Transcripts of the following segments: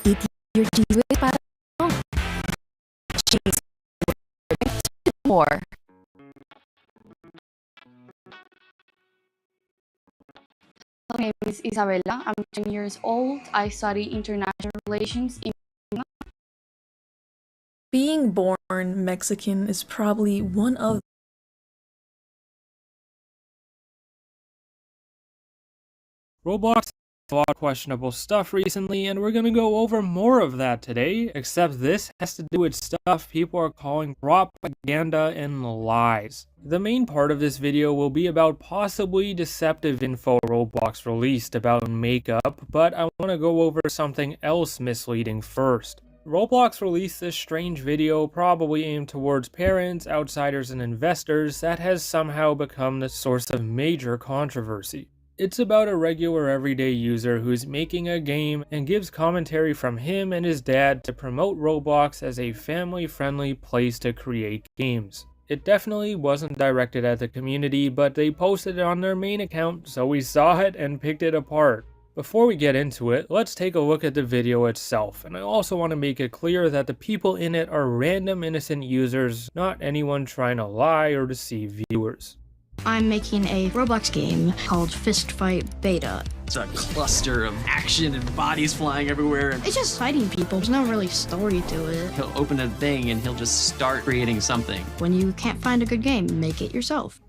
Eat your jiwit para she's more. My name is Isabella. I'm 10 years old. I study international relations in Being born Mexican is probably one of Roblox has a lot of questionable stuff recently, and we're gonna go over more of that today, except this has to do with stuff people are calling propaganda and lies. The main part of this video will be about possibly deceptive info Roblox released about makeup, but I want to go over something else misleading first. Roblox released this strange video probably aimed towards parents, outsiders, and investors that has somehow become the source of major controversy. It's about a regular everyday user who's making a game and gives commentary from him and his dad to promote Roblox as a family-friendly place to create games. It definitely wasn't directed at the community, but they posted it on their main account, so we saw it and picked it apart. Before we get into it, let's take a look at the video itself, and I also want to make it clear that the people in it are random innocent users, not anyone trying to lie or deceive viewers. I'm making a Roblox game called Fist Fight Beta. It's a cluster of action and bodies flying everywhere. It's just fighting people. There's no really story to it. He'll open a thing and he'll just start creating something. When you can't find a good game, make it yourself.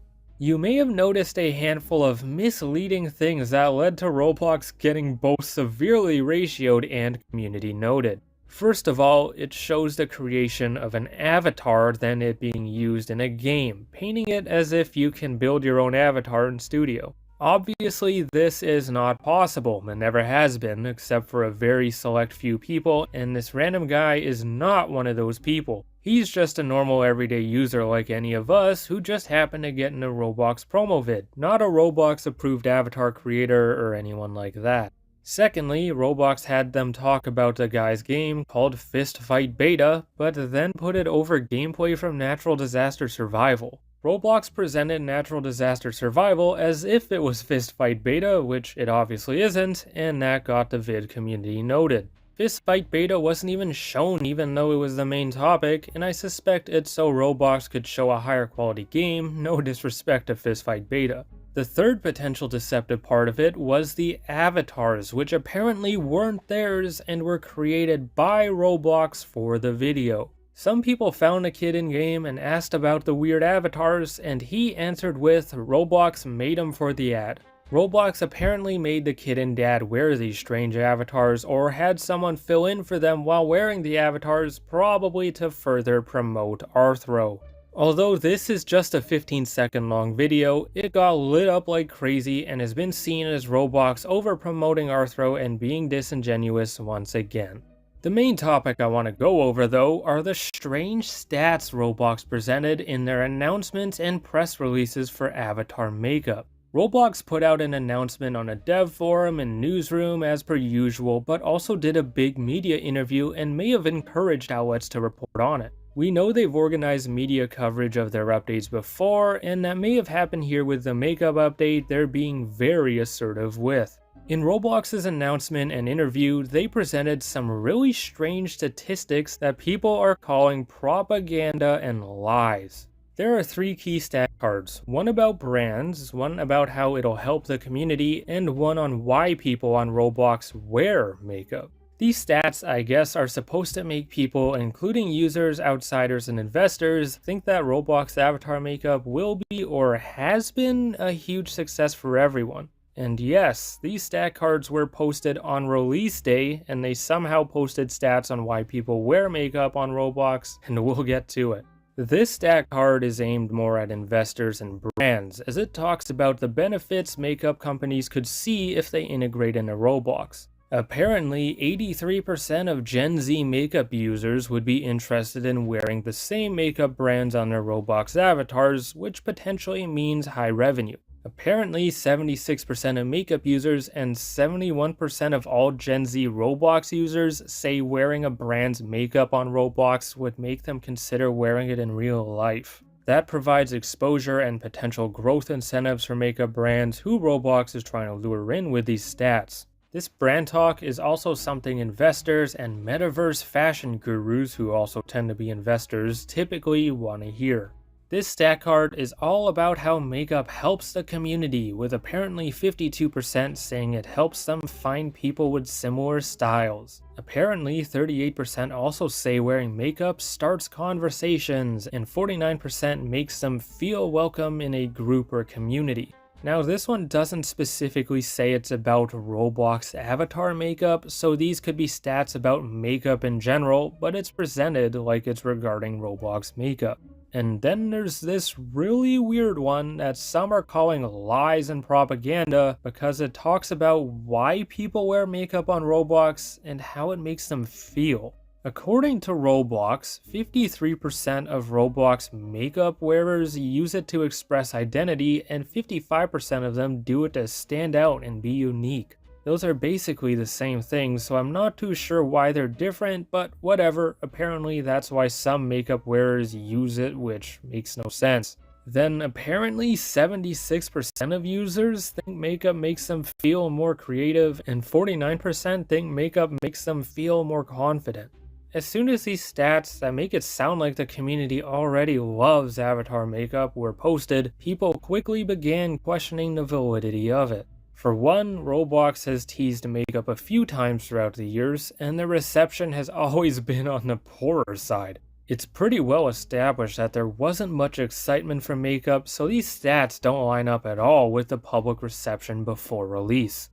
You may have noticed a handful of misleading things that led to Roblox getting both severely ratioed and community noted. First of all, it shows the creation of an avatar than it being used in a game, painting it as if you can build your own avatar in Studio. Obviously, this is not possible, and never has been, except for a very select few people, and this random guy is not one of those people. He's just a normal everyday user like any of us who just happened to get in a Roblox promo vid, not a Roblox approved avatar creator or anyone like that. Secondly, Roblox had them talk about the guy's game called Fist Fight Beta, but then put it over gameplay from Natural Disaster Survival. Roblox presented Natural Disaster Survival as if it was Fist Fight Beta, which it obviously isn't, and that got the vid community noted. Fist Fight Beta wasn't even shown even though it was the main topic, and I suspect it's so Roblox could show a higher quality game, no disrespect to Fist Fight Beta. The third potential deceptive part of it was the avatars, which apparently weren't theirs and were created by Roblox for the video. Some people found a kid in-game and asked about the weird avatars, and he answered with, Roblox made them for the ad. Roblox apparently made the kid and dad wear these strange avatars or had someone fill in for them while wearing the avatars, probably to further promote Arthro. Although this is just a 15-second long video, it got lit up like crazy and has been seen as Roblox over-promoting Arthro and being disingenuous once again. The main topic I want to go over though are the strange stats Roblox presented in their announcements and press releases for avatar makeup. Roblox put out an announcement on a dev forum and newsroom as per usual, but also did a big media interview and may have encouraged outlets to report on it. We know they've organized media coverage of their updates before, and that may have happened here with the makeup update they're being very assertive with. In Roblox's announcement and interview, they presented some really strange statistics that people are calling propaganda and lies. There are 3 key stat cards, one about brands, one about how it'll help the community, and one on why people on Roblox wear makeup. These stats, I guess, are supposed to make people, including users, outsiders, and investors, think that Roblox avatar makeup will be or has been a huge success for everyone. And yes, these stat cards were posted on release day, and they somehow posted stats on why people wear makeup on Roblox, and we'll get to it. This stat card is aimed more at investors and brands, as it talks about the benefits makeup companies could see if they integrate into Roblox. Apparently, 83% of Gen Z makeup users would be interested in wearing the same makeup brands on their Roblox avatars, which potentially means high revenue. Apparently, 76% of makeup users and 71% of all Gen Z Roblox users say wearing a brand's makeup on Roblox would make them consider wearing it in real life. That provides exposure and potential growth incentives for makeup brands who Roblox is trying to lure in with these stats. This brand talk is also something investors and metaverse fashion gurus, who also tend to be investors, typically want to hear. This stat card is all about how makeup helps the community, with apparently 52% saying it helps them find people with similar styles. Apparently 38% also say wearing makeup starts conversations, and 49% makes them feel welcome in a group or community. Now this one doesn't specifically say it's about Roblox avatar makeup, so these could be stats about makeup in general, but it's presented like it's regarding Roblox makeup. And then there's this really weird one that some are calling lies and propaganda because it talks about why people wear makeup on Roblox and how it makes them feel. According to Roblox, 53% of Roblox makeup wearers use it to express identity, and 55% of them do it to stand out and be unique. Those are basically the same thing, so I'm not too sure why they're different, but whatever, apparently that's why some makeup wearers use it, which makes no sense. Then apparently 76% of users think makeup makes them feel more creative, and 49% think makeup makes them feel more confident. As soon as these stats that make it sound like the community already loves avatar makeup were posted, people quickly began questioning the validity of it. For one, Roblox has teased makeup a few times throughout the years, and the reception has always been on the poorer side. It's pretty well established that there wasn't much excitement for makeup, so these stats don't line up at all with the public reception before release.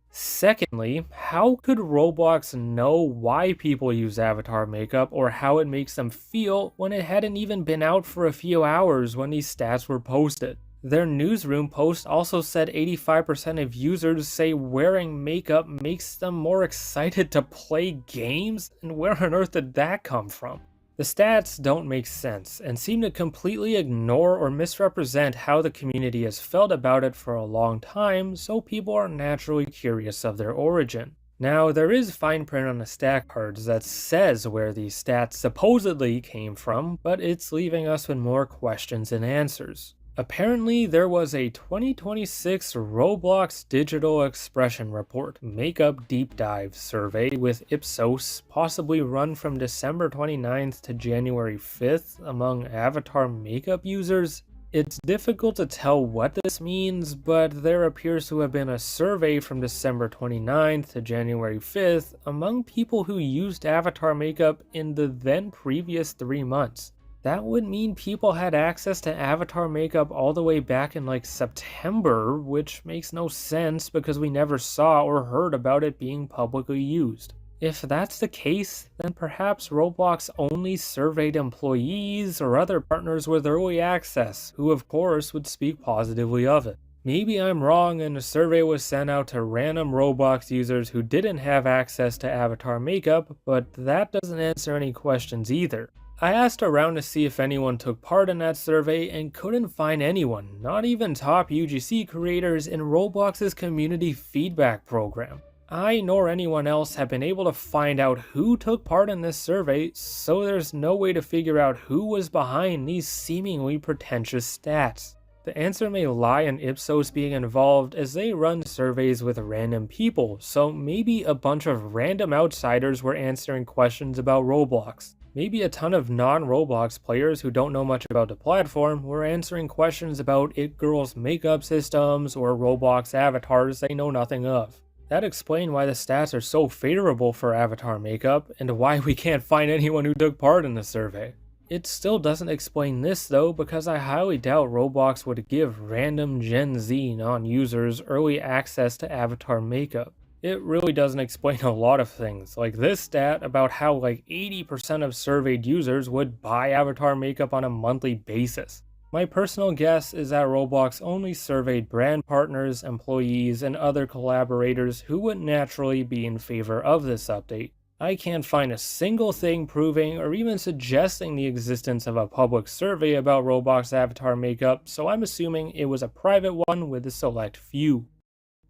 Secondly, how could Roblox know why people use avatar makeup or how it makes them feel when it hadn't even been out for a few hours when these stats were posted? Their newsroom post also said 85% of users say wearing makeup makes them more excited to play games, and where on earth did that come from? The stats don't make sense and seem to completely ignore or misrepresent how the community has felt about it for a long time, so people are naturally curious of their origin. Now, there is fine print on the stat cards that says where these stats supposedly came from, but it's leaving us with more questions than answers. Apparently, there was a 2026 Roblox Digital Expression Report Makeup Deep Dive survey with Ipsos, possibly run from December 29th to January 5th among avatar makeup users. It's difficult to tell what this means, but there appears to have been a survey from December 29th to January 5th among people who used avatar makeup in the then previous 3 months. That would mean people had access to avatar makeup all the way back in like September, which makes no sense because we never saw or heard about it being publicly used. If that's the case, then perhaps Roblox only surveyed employees or other partners with early access, who of course would speak positively of it. Maybe I'm wrong and the survey was sent out to random Roblox users who didn't have access to avatar makeup, but that doesn't answer any questions either. I asked around to see if anyone took part in that survey and couldn't find anyone, not even top UGC creators in Roblox's community feedback program. I nor anyone else have been able to find out who took part in this survey, so there's no way to figure out who was behind these seemingly pretentious stats. The answer may lie in Ipsos being involved, as they run surveys with random people, so maybe a bunch of random outsiders were answering questions about Roblox. Maybe a ton of non-Roblox players who don't know much about the platform were answering questions about It Girls' makeup systems or Roblox avatars they know nothing of. That explains why the stats are so favorable for avatar makeup, and why we can't find anyone who took part in the survey. It still doesn't explain this though, because I highly doubt Roblox would give random Gen Z non-users early access to avatar makeup. It really doesn't explain a lot of things, like this stat about how like 80% of surveyed users would buy avatar makeup on a monthly basis. My personal guess is that Roblox only surveyed brand partners, employees, and other collaborators who would naturally be in favor of this update. I can't find a single thing proving or even suggesting the existence of a public survey about Roblox avatar makeup, so I'm assuming it was a private one with a select few.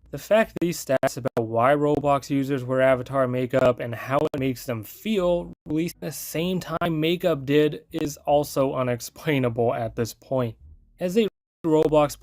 The fact that these stats about why Roblox users wear avatar makeup and how it makes them feel released at the same time makeup did is also unexplainable at this point. As a Roblox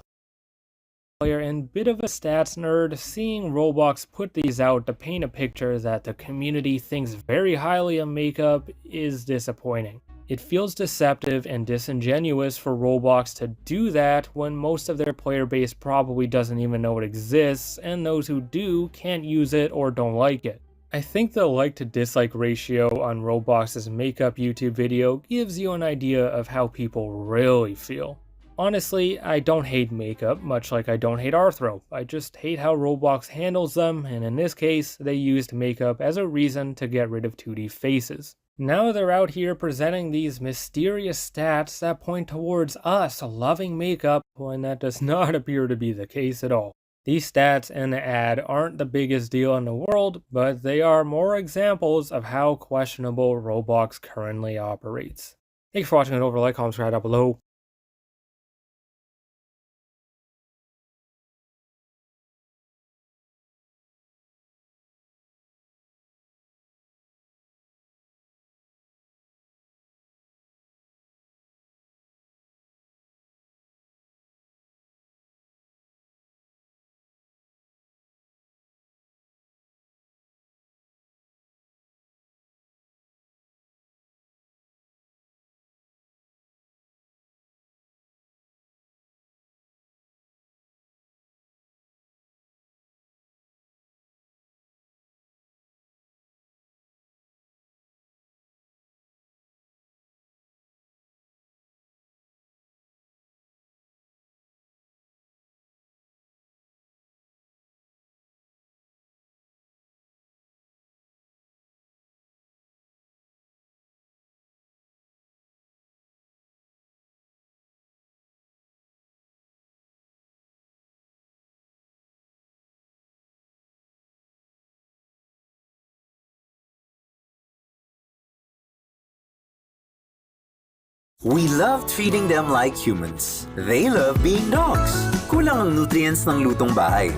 player and bit of a stats nerd, seeing Roblox put these out to paint a picture that the community thinks very highly of makeup is disappointing. It feels deceptive and disingenuous for Roblox to do that when most of their player base probably doesn't even know it exists, and those who do can't use it or don't like it. I think the like to dislike ratio on Roblox's makeup YouTube video gives you an idea of how people really feel. Honestly, I don't hate makeup, much like I don't hate Arthro. I just hate how Roblox handles them, and in this case, they used makeup as a reason to get rid of 2D faces. Now they're out here presenting these mysterious stats that point towards us loving makeup when that does not appear to be the case at all. These stats and the ad aren't the biggest deal in the world, but they are more examples of how questionable Roblox currently operates. Thanks for watching, and over, like, comment, subscribe down below. We loved feeding them like humans. They love being dogs. Kulang ang nutrients ng lutong bahay.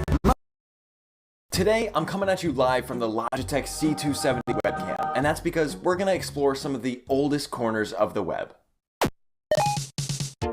Today, I'm coming at you live from the Logitech C270 webcam, and that's because we're gonna explore some of the oldest corners of the web.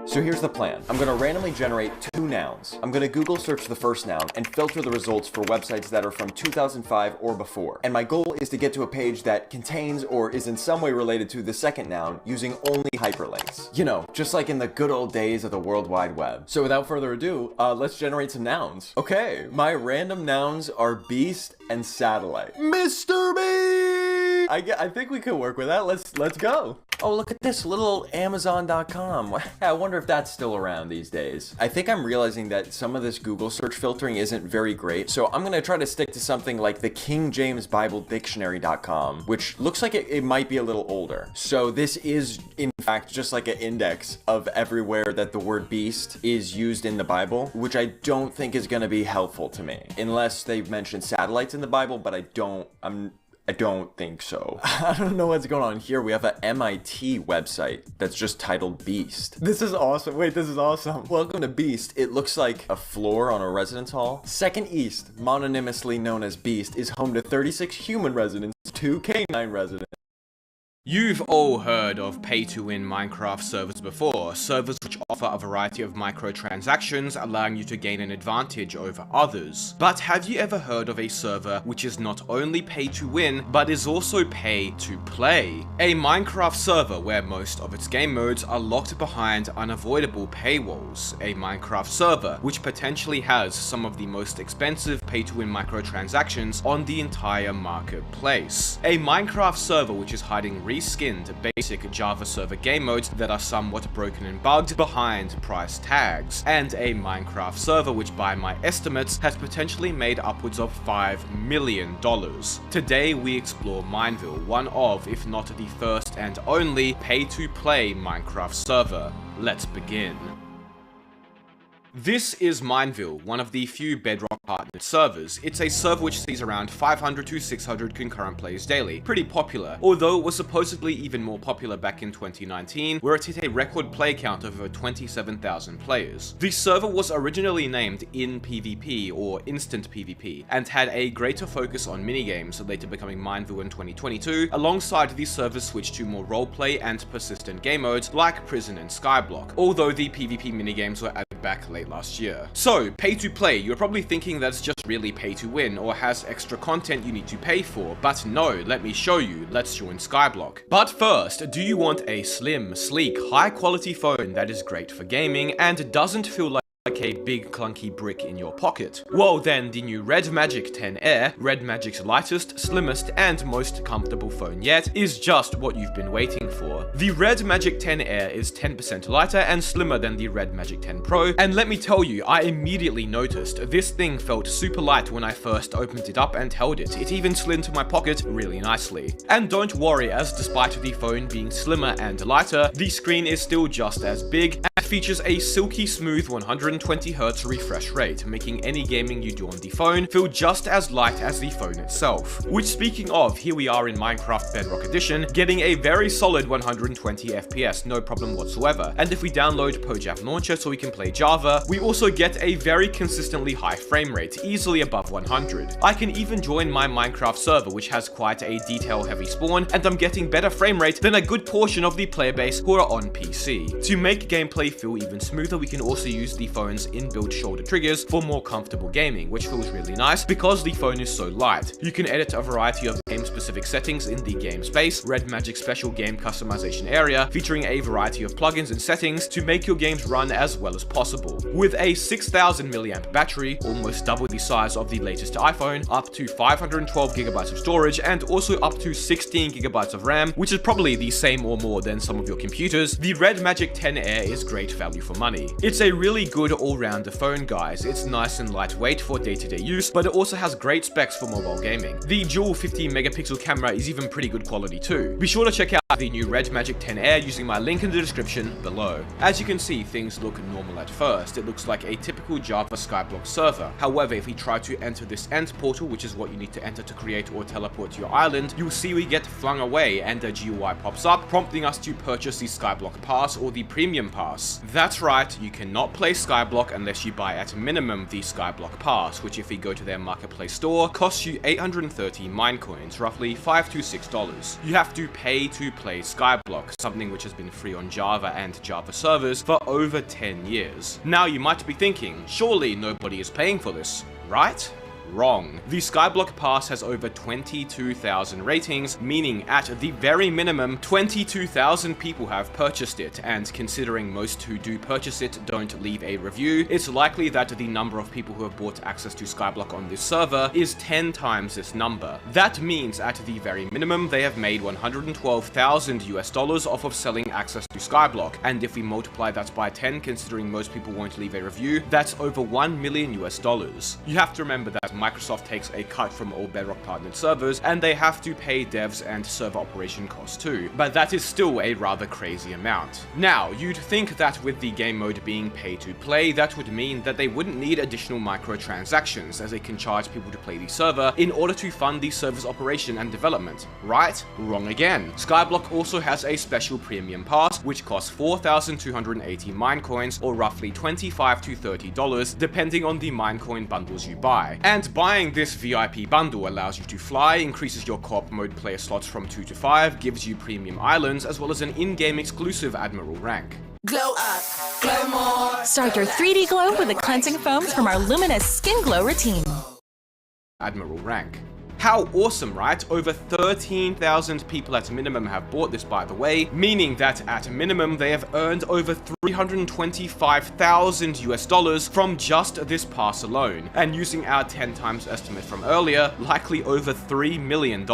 So here's the plan. I'm gonna randomly generate 2 nouns. I'm gonna Google search the first noun and filter the results for websites that are from 2005 or before. And my goal is to get to a page that contains or is in some way related to the second noun using only hyperlinks. You know, just like in the good old days of the World Wide Web. So without further ado, let's generate some nouns. Okay, my random nouns are beast and satellite. Mr. Beast! I think we could work with that. Let's go. Oh, look at this little Amazon.com. I wonder if that's still around these days. I think I'm realizing that some of this Google search filtering isn't very great, so I'm gonna try to stick to something like the King James Bible Dictionary.com, which looks like it might be a little older. So this is, in fact, just like an index of everywhere that the word beast is used in the Bible, which I don't think is gonna be helpful to me. Unless they mention satellites in the Bible, but I don't think so. I don't know what's going on here. We have an MIT website that's just titled Beast. This is awesome. Wait, this is awesome. Welcome to Beast. It looks like a floor on a residence hall. Second East, mononymously known as Beast, is home to 36 human residents, 2 canine residents. You've all heard of pay-to-win Minecraft servers before, servers which offer a variety of microtransactions allowing you to gain an advantage over others. But have you ever heard of a server which is not only pay-to-win, but is also pay-to-play? A Minecraft server where most of its game modes are locked behind unavoidable paywalls. A Minecraft server which potentially has some of the most expensive pay-to-win microtransactions on the entire marketplace. A Minecraft server which is hiding reskinned basic Java server game modes that are somewhat broken and bugged behind price tags, and a Minecraft server which by my estimates has potentially made upwards of $5 million. Today we explore Mineville, one of, if not the first and only, pay-to-play Minecraft server. Let's begin. This is Mineville, one of the few bedrock partnered servers. It's a server which sees around 500 to 600 concurrent players daily. Pretty popular, although it was supposedly even more popular back in 2019, where it hit a record play count of over 27,000 players. The server was originally named In PvP or Instant PvP, and had a greater focus on minigames, later becoming Mindview in 2022, alongside the server's switch to more roleplay and persistent game modes like Prison and Skyblock, although the PvP minigames were added back late last year. So, pay to play, you're probably thinking that's just really pay to win or has extra content you need to pay for, but no, let me show you. Let's join Skyblock. But first, do you want a slim, sleek, high quality phone that is great for gaming and doesn't feel like a big clunky brick in your pocket? Well then, the new Red Magic 10 Air, Red Magic's lightest, slimmest, and most comfortable phone yet, is just what you've been waiting for. The Red Magic 10 Air is 10% lighter and slimmer than the Red Magic 10 Pro, and let me tell you, I immediately noticed this thing felt super light when I first opened it up and held it. It even slid into my pocket really nicely. And don't worry, as despite the phone being slimmer and lighter, the screen is still just as big and features a silky smooth 120Hz refresh rate, making any gaming you do on the phone feel just as light as the phone itself. Which, speaking of, here we are in Minecraft Bedrock Edition, getting a very solid 120 FPS, no problem whatsoever. And if we download PoJav Launcher so we can play Java, we also get a very consistently high frame rate, easily above 100. I can even join my Minecraft server, which has quite a detail-heavy spawn, and I'm getting better frame rate than a good portion of the player base who are on PC. To make gameplay feel even smoother, we can also use the phone's inbuilt shoulder triggers for more comfortable gaming, which feels really nice because the phone is so light. You can edit a variety of game-specific settings in the game space, Red Magic's special game customization area, featuring a variety of plugins and settings to make your games run as well as possible. With a 6000 mAh battery, almost double the size of the latest iPhone, up to 512GB of storage, and also up to 16GB of RAM, which is probably the same or more than some of your computers, the Red Magic 10 Air is great value for money. It's a really good all-rounder phone, guys. It's nice and lightweight for day-to-day use, but it also has great specs for mobile gaming. The dual 50-megapixel camera is even pretty good quality too. Be sure to check out the new Red Magic 10 Air using my link in the description below. As you can see, things look normal at first. It looks like a typical Java Skyblock server. However, if we try to enter this end portal, which is what you need to enter to create or teleport to your island, you'll see we get flung away and a GUI pops up, prompting us to purchase the Skyblock Pass or the Premium Pass. That's right, you cannot play Skyblock unless you buy at minimum the Skyblock Pass, which if we go to their marketplace store, costs you 830 Minecoins, roughly $5 to $6. You have to pay to play Skyblock, something which has been free on Java and Java servers for over 10 years. Now you might be thinking, surely nobody is paying for this, right? Wrong. The Skyblock Pass has over 22,000 ratings, meaning at the very minimum, 22,000 people have purchased it, and considering most who do purchase it don't leave a review, it's likely that the number of people who have bought access to Skyblock on this server is 10 times this number. That means at the very minimum, they have made $112,000 off of selling access to Skyblock, and if we multiply that by 10, considering most people won't leave a review, that's over $1 million. You have to remember that Microsoft takes a cut from all Bedrock partnered servers, and they have to pay devs and server operation costs too, but that is still a rather crazy amount. Now, you'd think that with the game mode being pay to play, that would mean that they wouldn't need additional microtransactions, as they can charge people to play the server in order to fund the server's operation and development, right? Wrong again. Skyblock also has a special premium pass, which costs 4,280 Minecoins, or roughly $25 to $30, depending on the Minecoin bundles you buy. And buying this VIP bundle allows you to fly, increases your co-op mode player slots from 2 to 5, gives you premium islands, as well as an in-game exclusive Admiral rank. Glow up, glow more. Start your 3D glow with the cleansing foams from our luminous skin glow routine. Admiral rank. How awesome, right? Over 13,000 people at minimum have bought this, by the way, meaning that at minimum they have earned over $325,000 from just this pass alone, and using our 10 times estimate from earlier, likely over $3 million.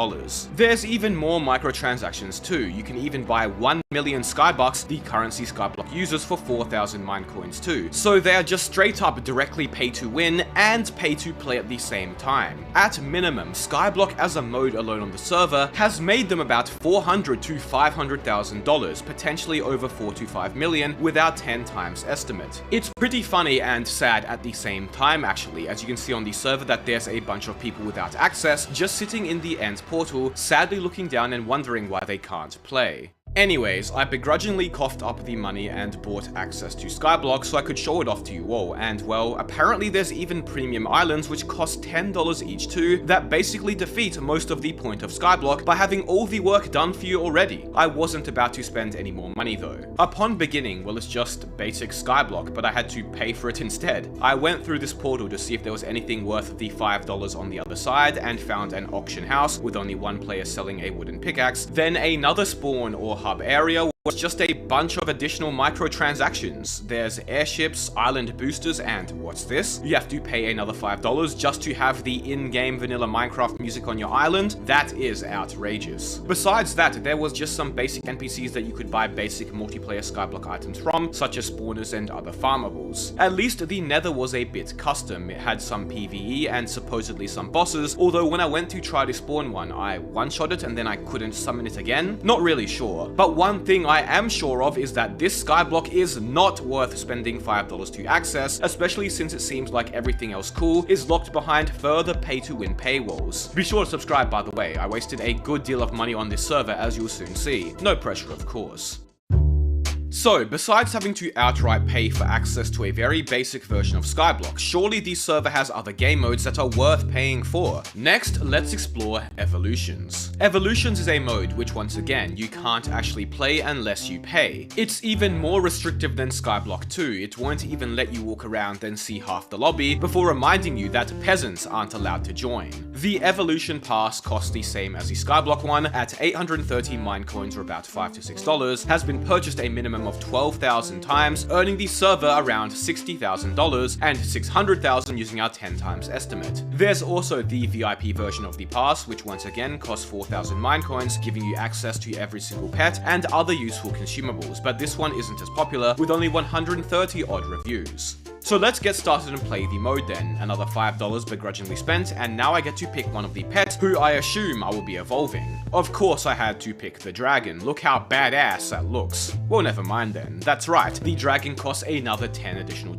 There's even more microtransactions too. You can even buy 1 million Skybucks, the currency Skyblock uses, for 4,000 Minecoins too. So they are just straight up directly pay to win and pay to play at the same time. At minimum, Skyblock Skyblock as a mode alone on the server has made them about $400,000 to $500,000, potentially over $4 to $5 million with our 10 times estimate. It's pretty funny and sad at the same time actually, as you can see on the server that there's a bunch of people without access just sitting in the end portal, sadly looking down and wondering why they can't play. Anyways, I begrudgingly coughed up the money and bought access to Skyblock so I could show it off to you all, and well, apparently there's even premium islands which cost $10 each too, that basically defeat most of the point of Skyblock by having all the work done for you already. I wasn't about to spend any more money though. Upon beginning, well, it's just basic Skyblock, but I had to pay for it instead. I went through this portal to see if there was anything worth the $5 on the other side and found an auction house with only one player selling a wooden pickaxe, then another spawn or hub area was just a bunch of additional microtransactions. There's airships, island boosters, and what's this? You have to pay another $5 just to have the in-game vanilla Minecraft music on your island? That is outrageous. Besides that, there was just some basic NPCs that you could buy basic multiplayer Skyblock items from, such as spawners and other farmables. At least the nether was a bit custom. It had some PvE and supposedly some bosses, although when I went to try to spawn one, I one-shot it and then I couldn't summon it again. Not really sure. But one thing I am sure of is that this Skyblock is not worth spending $5 to access, especially since it seems like everything else cool is locked behind further pay-to-win paywalls. Be sure to subscribe, by the way. I wasted a good deal of money on this server, as you'll soon see. No pressure, of course. So, besides having to outright pay for access to a very basic version of Skyblock, surely the server has other game modes that are worth paying for. Next, let's explore Evolutions. Evolutions is a mode which, once again, you can't actually play unless you pay. It's even more restrictive than Skyblock 2, it won't even let you walk around and see half the lobby before reminding you that peasants aren't allowed to join. The Evolution Pass costs the same as the Skyblock one, at 830 Minecoins or about $5 to $6, has been purchased a minimum of 12,000 times, earning the server around $60,000 and 600,000 using our 10 times estimate. There's also the VIP version of the pass, which once again costs 4,000 Minecoins, giving you access to every single pet and other useful consumables, but this one isn't as popular, with only 130 odd reviews. So let's get started and play the mode then. Another $5 begrudgingly spent, and now I get to pick one of the pets who I assume I will be evolving. Of course I had to pick the dragon. Look how badass that looks. Well, never mind then. That's right, the dragon costs another $10 additional.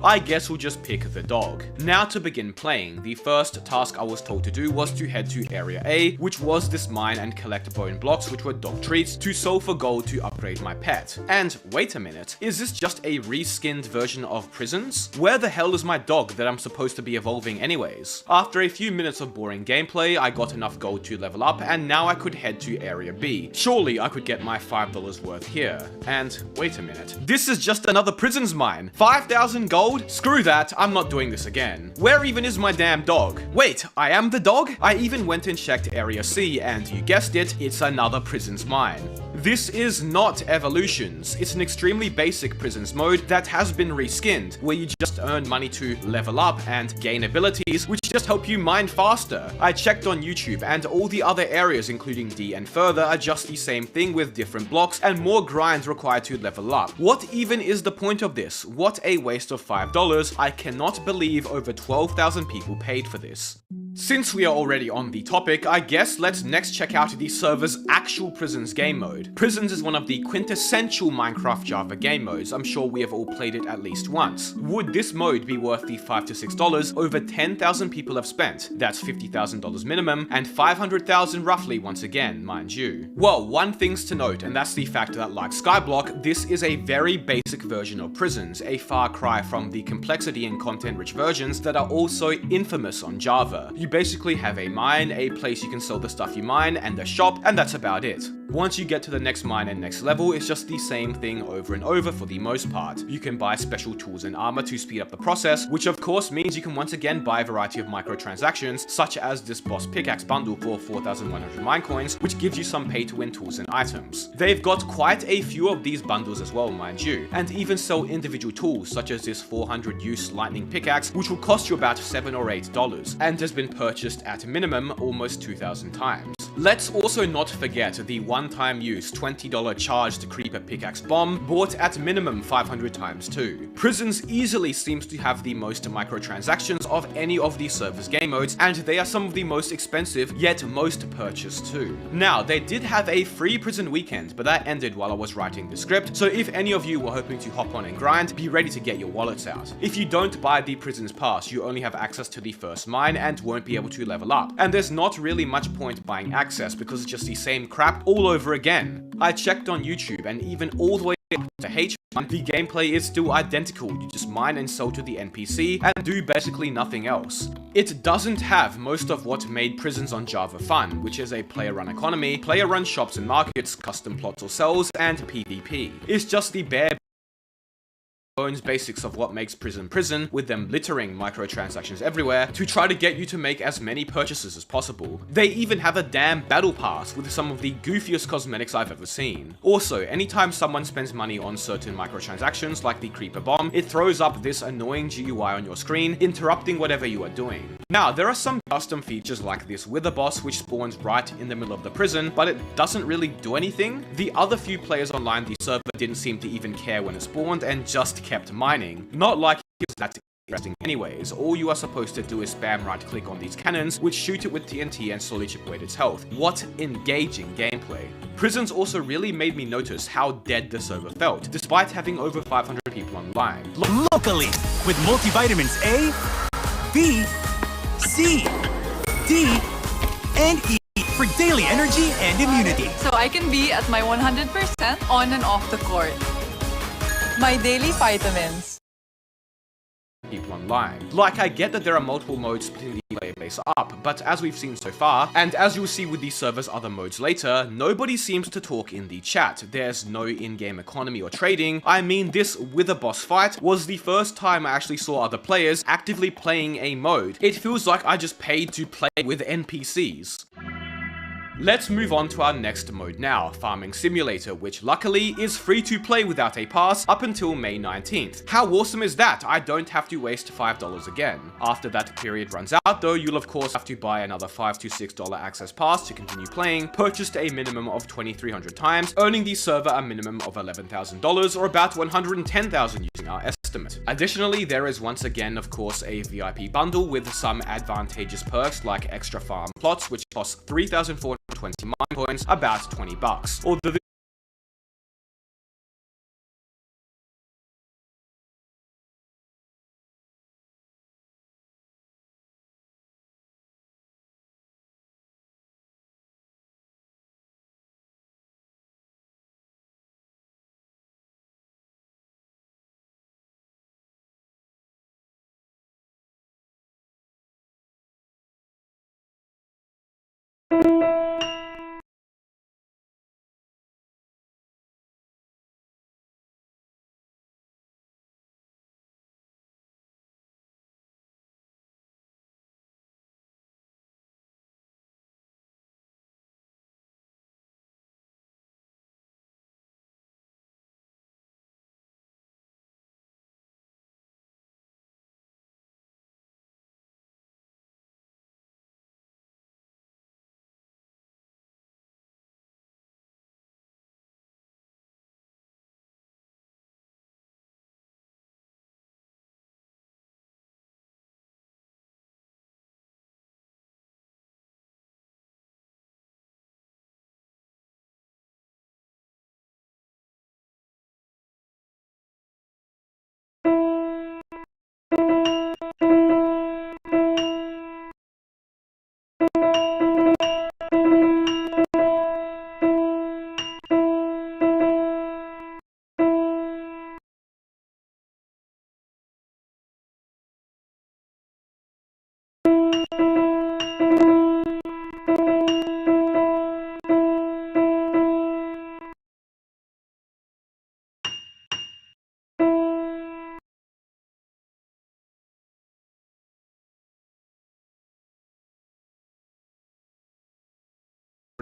I guess we'll just pick the dog. Now to begin playing, the first task I was told to do was to head to Area A, which was this mine and collect bone blocks, which were dog treats, to sell for gold to upgrade my pet. And wait a minute, is this just a reskinned version of Prisons? Where the hell is my dog that I'm supposed to be evolving anyways? After a few minutes of boring gameplay, I got enough gold to level up, and now I could head to Area B. Surely I could get my $5 worth here. And wait a minute, this is just another Prisons mine. 5,000 gold? Screw that, I'm not doing this again. Where even is my damn dog? Wait, I am the dog? I even went and checked Area C, and you guessed it, it's another Prisons mine. This is not Evolutions. It's an extremely basic Prisons mode that has been reskinned, where you just earn money to level up and gain abilities, which just help you mine faster. I checked on YouTube, and all the other areas, including D and further, are just the same thing with different blocks and more grinds required to level up. What even is the point of this? What a waste of $5. I cannot believe over 12,000 people paid for this. Since we are already on the topic, I guess let's next check out the server's actual Prisons game mode. Prisons is one of the quintessential Minecraft Java game modes. I'm sure we have all played it at least once. Would this mode be worth the $5 to $6 over 10,000 people have spent? That's $50,000 minimum, and 500,000 roughly once again, mind you. Well, one thing's to note, and that's the fact that, like Skyblock, this is a very basic version of Prisons, a far cry from the complexity and content-rich versions that are also infamous on Java. You basically have a mine, a place you can sell the stuff you mine, and a shop, and that's about it. Once you get to the next mine and next level, it's just the same thing over and over for the most part. You can buy special tools and armor to speed up the process, which of course means you can once again buy a variety of microtransactions, such as this boss pickaxe bundle for 4,100 Minecoins, which gives you some pay-to-win tools and items. They've got quite a few of these bundles as well, mind you, and even sell individual tools, such as this 400-use lightning pickaxe, which will cost you about $7 or $8, and has been purchased at a minimum almost 2,000 times. Let's also not forget the one-time use $20 charged creeper pickaxe bomb, bought at minimum 500 times too. Prisons easily seems to have the most microtransactions of any of the server's game modes, and they are some of the most expensive, yet most purchased too. Now, they did have a free prison weekend, but that ended while I was writing the script, so if any of you were hoping to hop on and grind, be ready to get your wallets out. If you don't buy the prison's pass, you only have access to the first mine and won't be able to level up. And there's not really much point buying access because it's just the same crap all over again. I checked on YouTube, and even all the way up to H1, the gameplay is still identical. You just mine and sell to the NPC and do basically nothing else. It doesn't have most of what made Prisons on Java fun, which is a player-run economy, player-run shops and markets, custom plots or cells, and PvP. It's just the bare bones basics of what makes Prison, with them littering microtransactions everywhere to try to get you to make as many purchases as possible. They even have a damn battle pass with some of the goofiest cosmetics I've ever seen. Also, anytime someone spends money on certain microtransactions like the creeper bomb, it throws up this annoying GUI on your screen, interrupting whatever you are doing. Now, there are some custom features like this wither boss which spawns right in the middle of the prison, but it doesn't really do anything. The other few players online the server didn't seem to even care when it spawned and just kept mining. Not like it was that interesting anyways. All you are supposed to do is spam right click on these cannons, which shoot it with TNT and slowly chip away its health. What engaging gameplay. Prisons also really made me notice how dead the server felt, despite having over 500 people online. Locally, with multivitamins A, B, C, D, and E for daily energy and immunity. So I can be at my 100% on and off the court. My daily vitamins. People online. Like, I get that there are multiple modes splitting the player base up, but as we've seen so far, and as you'll see with the server's other modes later, nobody seems to talk in the chat. There's no in-game economy or trading. I mean, this wither boss fight was the first time I actually saw other players actively playing a mode. It feels like I just paid to play with NPCs. Let's move on to our next mode now, Farming Simulator, which luckily is free to play without a pass up until May 19th. How awesome is that? I don't have to waste $5 again. After that period runs out though, you'll of course have to buy another $5 to $6 access pass to continue playing, purchased a minimum of 2,300 times, earning the server a minimum of $11,000 or about $110,000 using our estimate. Additionally, there is once again of course a VIP bundle with some advantageous perks like extra farm plots which cost 3,420 mine coins, about $20. Although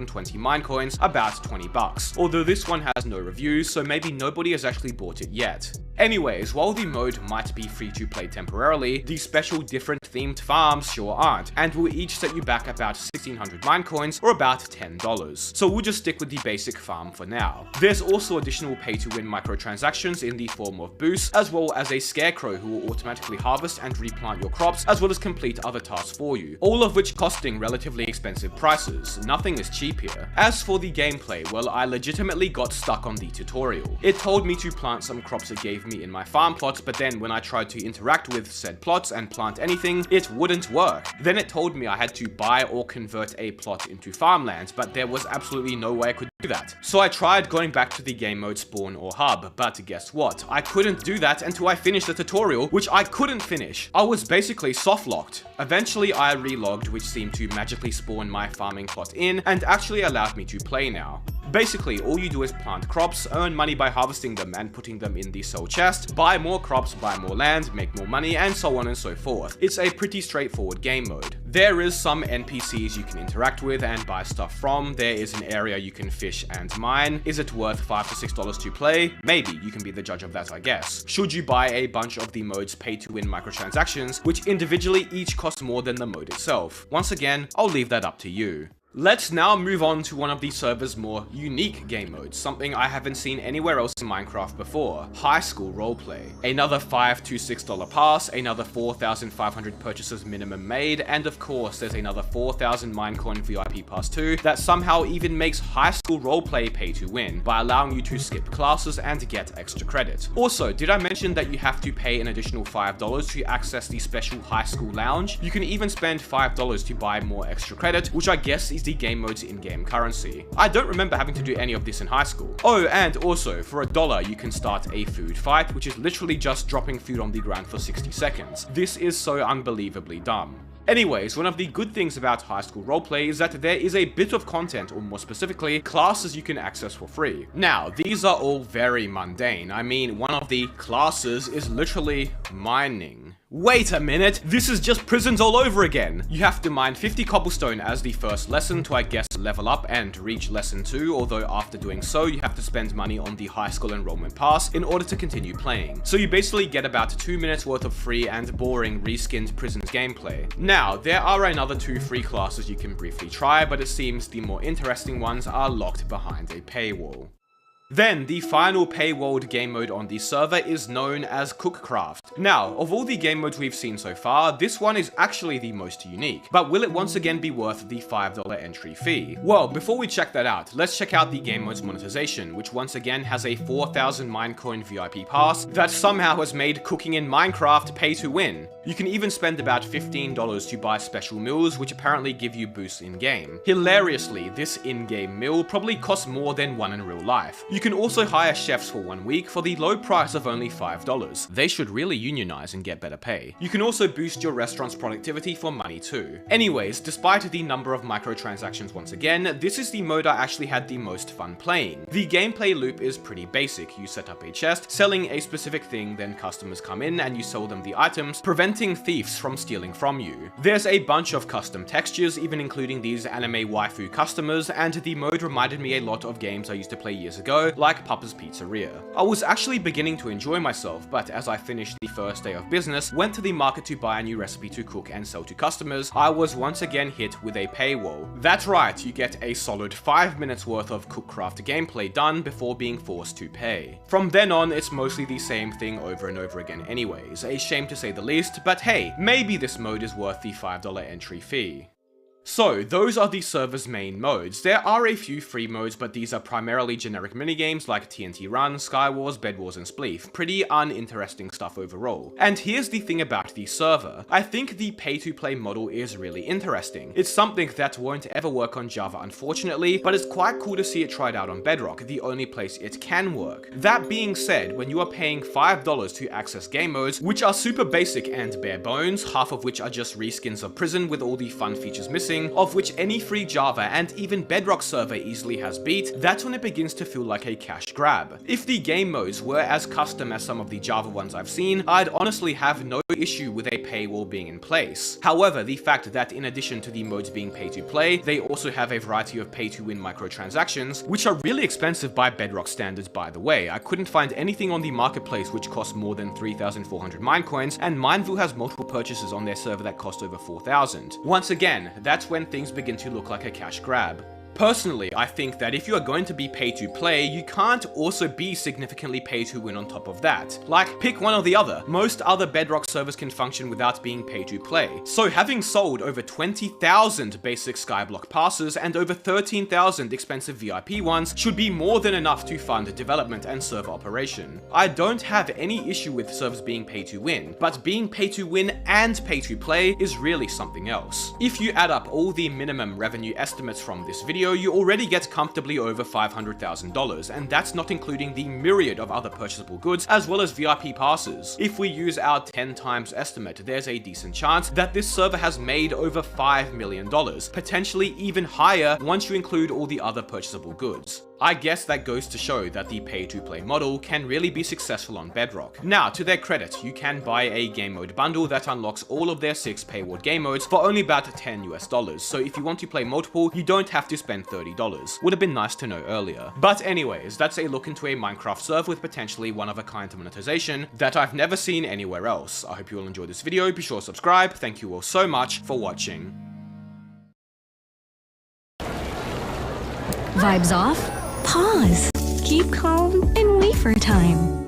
120 minecoins, about 20 bucks. Although this one has no reviews, so maybe nobody has actually bought it yet. Anyways, while the mode might be free to play temporarily, the special different themed farms sure aren't, and will each set you back about 1600 minecoins or about $10. So we'll just stick with the basic farm for now. There's also additional pay to win microtransactions in the form of boosts, as well as a scarecrow who will automatically harvest and replant your crops, as well as complete other tasks for you, all of which costing relatively expensive prices. Nothing is cheap here. As for the gameplay, well, I legitimately got stuck on the tutorial. It told me to plant some crops it gave me in my farm plots, but then when I tried to interact with said plots and plant anything, it wouldn't work. Then it told me I had to buy or convert a plot into farmland, but there was absolutely no way I could do that. So I tried going back to the game mode spawn or hub, but guess what? I couldn't do that until I finished the tutorial, which I couldn't finish. I was basically soft locked. Eventually I relogged, which seemed to magically spawn my farming plot in and actually allowed me to play now. Basically, all you do is plant crops, earn money by harvesting them and putting them in the sell chest, buy more crops, buy more land, make more money, and so on and so forth. It's a pretty straightforward game mode. There is some NPCs you can interact with and buy stuff from. There is an area you can fish and mine. Is it worth $5 to $6 to play? Maybe, you can be the judge of that, I guess. Should you buy a bunch of the mode's pay-to-win microtransactions, which individually each cost more than the mode itself? Once again, I'll leave that up to you. Let's now move on to one of the server's more unique game modes, something I haven't seen anywhere else in Minecraft before: high school roleplay. Another $5 to $6 pass, another 4,500 purchases minimum made, and of course there's another 4,000 Minecoin VIP pass too that somehow even makes high school roleplay pay to win by allowing you to skip classes and get extra credit. Also, did I mention that you have to pay an additional $5 to access the special high school lounge? You can even spend $5 to buy more extra credit, which I guess is the game mode's in-game currency. I don't remember having to do any of this in high school. Oh, and also, for $1 you can start a food fight, which is literally just dropping food on the ground for 60 seconds. This is so unbelievably dumb. Anyways, one of the good things about high school roleplay is that there is a bit of content, or more specifically, classes you can access for free. Now, these are all very mundane. I mean, one of the classes is literally mining. Wait a minute, this is just prisons all over again. You have to mine 50 cobblestone as the first lesson to, I guess, level up and reach lesson 2, although after doing so, you have to spend money on the high school enrollment pass in order to continue playing. So you basically get about 2 minutes worth of free and boring reskinned prisons gameplay. Now, there are another 2 free classes you can briefly try, but it seems the more interesting ones are locked behind a paywall. Then, the final paywalled game mode on the server is known as Cookcraft. Now, of all the game modes we've seen so far, this one is actually the most unique, but will it once again be worth the $5 entry fee? Well, before we check that out, let's check out the game mode's monetization, which once again has a 4,000 Minecoin VIP pass that somehow has made cooking in Minecraft pay to win. You can even spend about $15 to buy special meals, which apparently give you boosts in-game. Hilariously, this in-game meal probably costs more than one in real life. You can also hire chefs for 1 week for the low price of only $5. They should really unionize and get better pay. You can also boost your restaurant's productivity for money too. Anyways, despite the number of microtransactions once again, this is the mode I actually had the most fun playing. The gameplay loop is pretty basic. You set up a chest, selling a specific thing, then customers come in and you sell them the items, preventing thieves from stealing from you. There's a bunch of custom textures, even including these anime waifu customers, and the mode reminded me a lot of games I used to play years ago, like Papa's Pizzeria. I was actually beginning to enjoy myself, but as I finished the first day of business, went to the market to buy a new recipe to cook and sell to customers, I was once again hit with a paywall. That's right, you get a solid 5 minutes worth of Cookcraft gameplay done before being forced to pay. From then on, it's mostly the same thing over and over again anyways, a shame to say the least, but hey, maybe this mode is worth the $5 entry fee. So, those are the server's main modes. There are a few free modes, but these are primarily generic minigames like TNT Run, Skywars, Bed Wars, and Spleef. Pretty uninteresting stuff overall. And here's the thing about the server. I think the pay-to-play model is really interesting. It's something that won't ever work on Java unfortunately, but it's quite cool to see it tried out on Bedrock, the only place it can work. That being said, when you are paying $5 to access game modes, which are super basic and bare bones, half of which are just reskins of prison with all the fun features missing, processing, of which any free Java and even Bedrock server easily has beat, that's when it begins to feel like a cash grab. If the game modes were as custom as some of the Java ones I've seen, I'd honestly have no issue with a paywall being in place. However, the fact that in addition to the modes being pay to play, they also have a variety of pay to win microtransactions, which are really expensive by Bedrock standards by the way. I couldn't find anything on the marketplace which costs more than 3,400 Minecoins, and Mineville has multiple purchases on their server that cost over 4,000. Once again, that's when things begin to look like a cash grab. Personally, I think that if you are going to be pay to play, you can't also be significantly pay to win on top of that. Like, pick one or the other. Most other Bedrock servers can function without being pay to play. So having sold over 20,000 basic Skyblock passes and over 13,000 expensive VIP ones should be more than enough to fund development and server operation. I don't have any issue with servers being pay to win, but being pay to win and pay to play is really something else. If you add up all the minimum revenue estimates from this video, you already get comfortably over $500,000, and that's not including the myriad of other purchasable goods as well as VIP passes. If we use our 10 times estimate, there's a decent chance that this server has made over $5 million, potentially even higher once you include all the other purchasable goods. I guess that goes to show that the pay-to-play model can really be successful on Bedrock. Now, to their credit, you can buy a game mode bundle that unlocks all of their 6 paywall game modes for only about $10 US, so if you want to play multiple, you don't have to spend $30. Would have been nice to know earlier. But anyways, that's a look into a Minecraft server with potentially one-of-a-kind monetization that I've never seen anywhere else. I hope you all enjoyed this video, be sure to subscribe, thank you all so much for watching. Vibes off? Pause. Keep calm and wait for a time.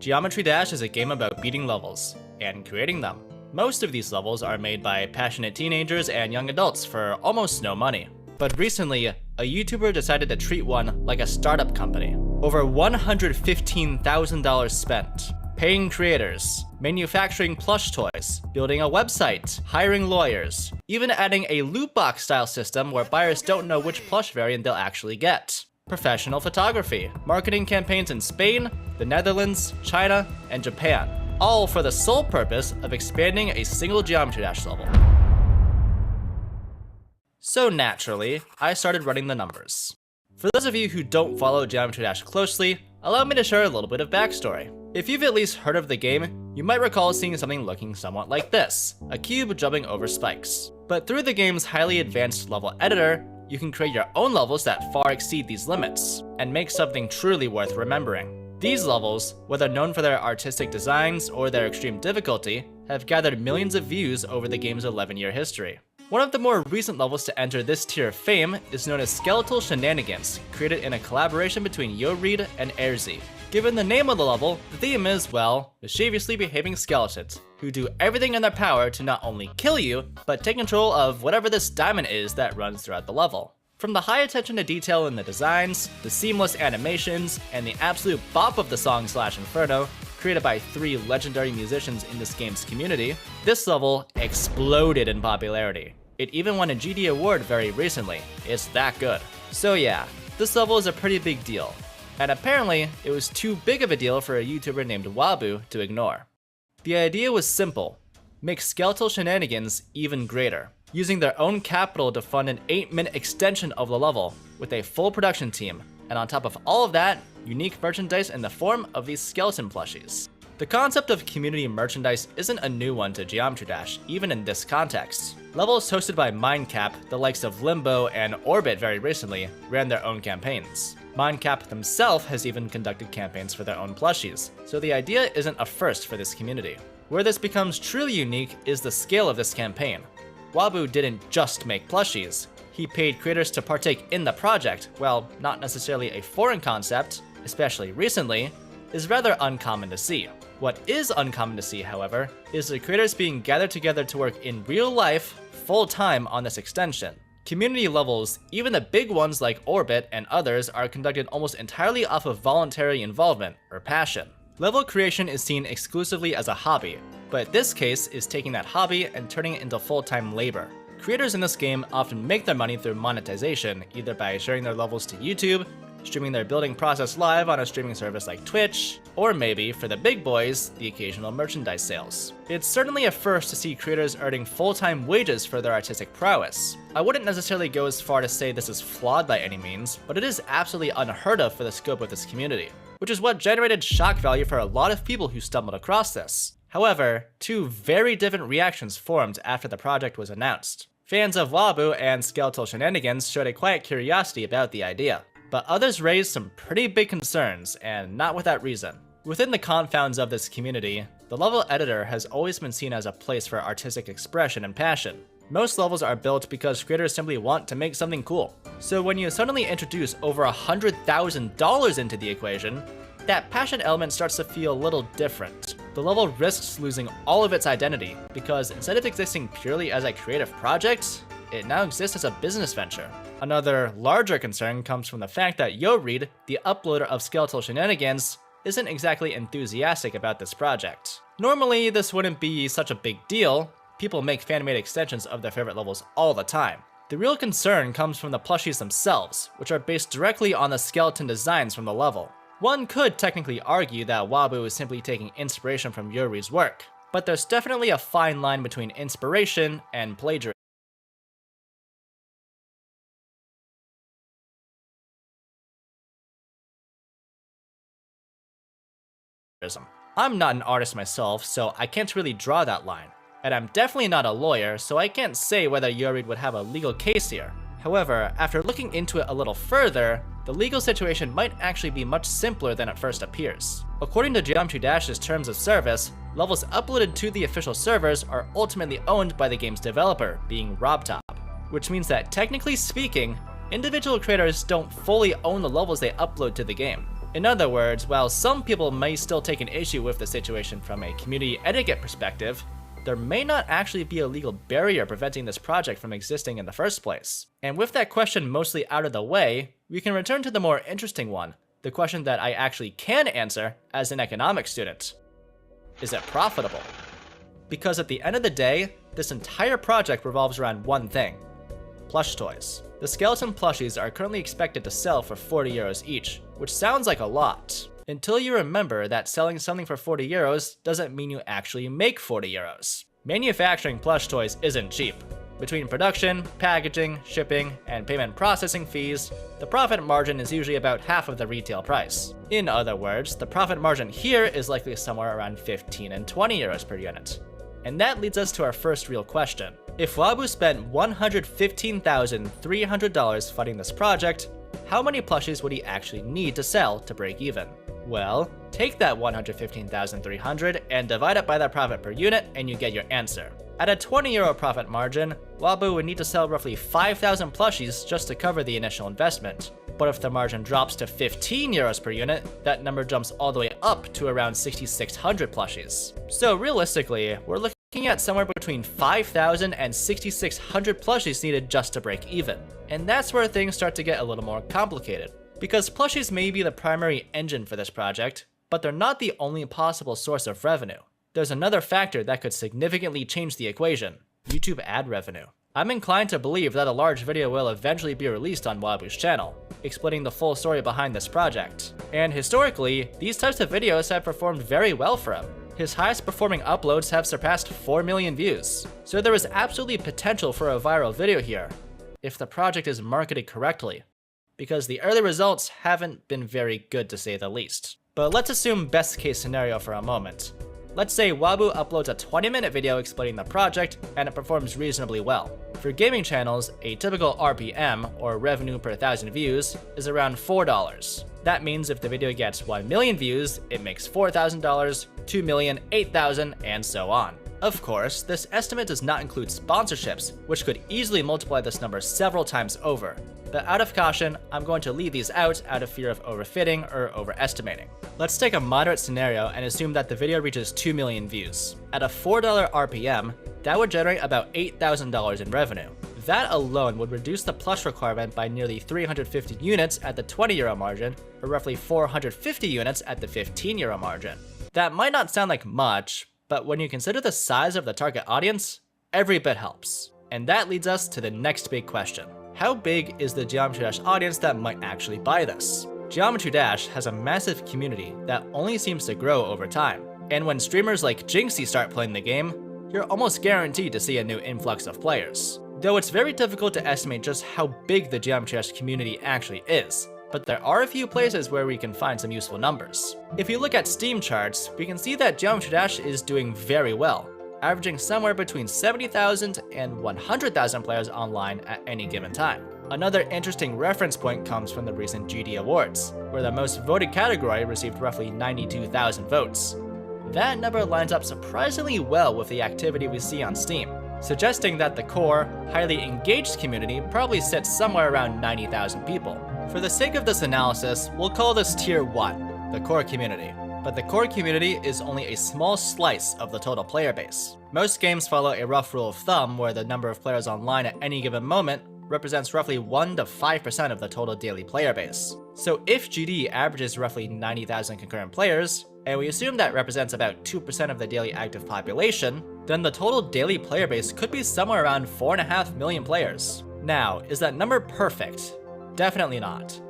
Geometry Dash is a game about beating levels and creating them. Most of these levels are made by passionate teenagers and young adults for almost no money. But recently, a YouTuber decided to treat one like a startup company. Over $115,000 spent. Paying creators, manufacturing plush toys, building a website, hiring lawyers, even adding a loot box style system where buyers don't know which plush variant they'll actually get. Professional photography, marketing campaigns in Spain, the Netherlands, China, and Japan, all for the sole purpose of expanding a single Geometry Dash level. So naturally, I started running the numbers. For those of you who don't follow Geometry Dash closely, allow me to share a little bit of backstory. If you've at least heard of the game, you might recall seeing something looking somewhat like this, a cube jumping over spikes. But through the game's highly advanced level editor, you can create your own levels that far exceed these limits, and make something truly worth remembering. These levels, whether known for their artistic designs or their extreme difficulty, have gathered millions of views over the game's 11-year history. One of the more recent levels to enter this tier of fame is known as Skeletal Shenanigans, created in a collaboration between YoRead and Airz. Given the name of the level, the theme is, well, mischievously behaving skeletons, who do everything in their power to not only kill you, but take control of whatever this diamond is that runs throughout the level. From the high attention to detail in the designs, the seamless animations, and the absolute bop of the song Inferno, created by 3 legendary musicians in this game's community, this level exploded in popularity. It even won a GD award very recently. It's that good. So yeah, this level is a pretty big deal. And apparently, it was too big of a deal for a YouTuber named Wabu to ignore. The idea was simple: make Skeletal Shenanigans even greater, using their own capital to fund an 8-minute extension of the level with a full production team, and on top of all of that, unique merchandise in the form of these skeleton plushies. The concept of community merchandise isn't a new one to Geometry Dash, even in this context. Levels hosted by Mindcap, the likes of Limbo and Orbit very recently, ran their own campaigns. Mindcap themselves has even conducted campaigns for their own plushies, so the idea isn't a first for this community. Where this becomes truly unique is the scale of this campaign. Wabu didn't just make plushies. He paid creators to partake in the project. Well, not necessarily a foreign concept, especially recently, is rather uncommon to see. What is uncommon to see, however, is the creators being gathered together to work in real life, full-time on this extension. Community levels, even the big ones like Orbit and others, are conducted almost entirely off of voluntary involvement or passion. Level creation is seen exclusively as a hobby, but this case is taking that hobby and turning it into full-time labor. Creators in this game often make their money through monetization, either by sharing their levels to YouTube, streaming their building process live on a streaming service like Twitch, or maybe, for the big boys, the occasional merchandise sales. It's certainly a first to see creators earning full-time wages for their artistic prowess. I wouldn't necessarily go as far to say this is flawed by any means, but it is absolutely unheard of for the scope of this community, which is what generated shock value for a lot of people who stumbled across this. However, 2 very different reactions formed after the project was announced. Fans of Wabu and Skeletal Shenanigans showed a quiet curiosity about the idea, but others raised some pretty big concerns, and not without reason. Within the confounds of this community, the level editor has always been seen as a place for artistic expression and passion. Most levels are built because creators simply want to make something cool. So when you suddenly introduce over $100,000 into the equation, that passion element starts to feel a little different. The level risks losing all of its identity, because instead of existing purely as a creative project, it now exists as a business venture. Another larger concern comes from the fact that YoRead, the uploader of Skeletal Shenanigans, isn't exactly enthusiastic about this project. Normally, this wouldn't be such a big deal. People make fan-made extensions of their favorite levels all the time. The real concern comes from the plushies themselves, which are based directly on the skeleton designs from the level. One could technically argue that Wabu is simply taking inspiration from YoRead's work, but there's definitely a fine line between inspiration and plagiarism. I'm not an artist myself, so I can't really draw that line. And I'm definitely not a lawyer, so I can't say whether YoRead would have a legal case here. However, after looking into it a little further, the legal situation might actually be much simpler than it first appears. According to Geometry Dash's terms of service, levels uploaded to the official servers are ultimately owned by the game's developer, being RobTop, which means that technically speaking, individual creators don't fully own the levels they upload to the game. In other words, while some people may still take an issue with the situation from a community etiquette perspective, there may not actually be a legal barrier preventing this project from existing in the first place. And with that question mostly out of the way, we can return to the more interesting one, the question that I actually can answer as an economics student. Is it profitable? Because at the end of the day, this entire project revolves around one thing: plush toys. The skeleton plushies are currently expected to sell for 40 euros each, which sounds like a lot, until you remember that selling something for 40 euros doesn't mean you actually make 40 euros. Manufacturing plush toys isn't cheap. Between production, packaging, shipping, and payment processing fees, the profit margin is usually about half of the retail price. In other words, the profit margin here is likely somewhere around 15 and 20 euros per unit. And that leads us to our first real question. If Wabu spent $115,300 funding this project, how many plushies would he actually need to sell to break even? Well, take that $115,300 and divide it by the profit per unit and you get your answer. At a 20 euro profit margin, Wabu would need to sell roughly 5,000 plushies just to cover the initial investment. But if the margin drops to 15 euros per unit, that number jumps all the way up to around 6,600 plushies. So realistically, we're looking at somewhere between 5,000 and 6,600 plushies needed just to break even. And that's where things start to get a little more complicated. Because plushies may be the primary engine for this project, but they're not the only possible source of revenue. There's another factor that could significantly change the equation: YouTube ad revenue. I'm inclined to believe that a large video will eventually be released on Wabu's channel, explaining the full story behind this project. And historically, these types of videos have performed very well for him. His highest performing uploads have surpassed 4 million views. So there is absolutely potential for a viral video here, if the project is marketed correctly, because the early results haven't been very good to say the least. But let's assume best case scenario for a moment. Let's say Wabu uploads a 20-minute video explaining the project and it performs reasonably well. For gaming channels, a typical RPM, or revenue per 1,000 views, is around $4. That means if the video gets 1 million views, it makes $4,000, 2 million, 8,000, and so on. Of course, this estimate does not include sponsorships, which could easily multiply this number several times over. But out of caution, I'm going to leave these out of fear of overfitting or overestimating. Let's take a moderate scenario and assume that the video reaches 2 million views. At a $4 RPM, that would generate about $8,000 in revenue. That alone would reduce the plush requirement by nearly 350 units at the 20 euro margin, or roughly 450 units at the 15 euro margin. That might not sound like much, but when you consider the size of the target audience, every bit helps. And that leads us to the next big question. How big is the Geometry Dash audience that might actually buy this? Geometry Dash has a massive community that only seems to grow over time. And when streamers like Jinxie start playing the game, you're almost guaranteed to see a new influx of players. Though it's very difficult to estimate just how big the Geometry Dash community actually is, but there are a few places where we can find some useful numbers. If you look at Steam charts, we can see that Geometry Dash is doing very well, averaging somewhere between 70,000 and 100,000 players online at any given time. Another interesting reference point comes from the recent GD Awards, where the most voted category received roughly 92,000 votes. That number lines up surprisingly well with the activity we see on Steam, suggesting that the core, highly engaged community probably sits somewhere around 90,000 people. For the sake of this analysis, we'll call this Tier 1, the core community. But the core community is only a small slice of the total player base. Most games follow a rough rule of thumb where the number of players online at any given moment represents roughly 1 to 5% of the total daily player base. So if GD averages roughly 90,000 concurrent players, and we assume that represents about 2% of the daily active population, then the total daily player base could be somewhere around 4.5 million players. Now, is that number perfect? Definitely not.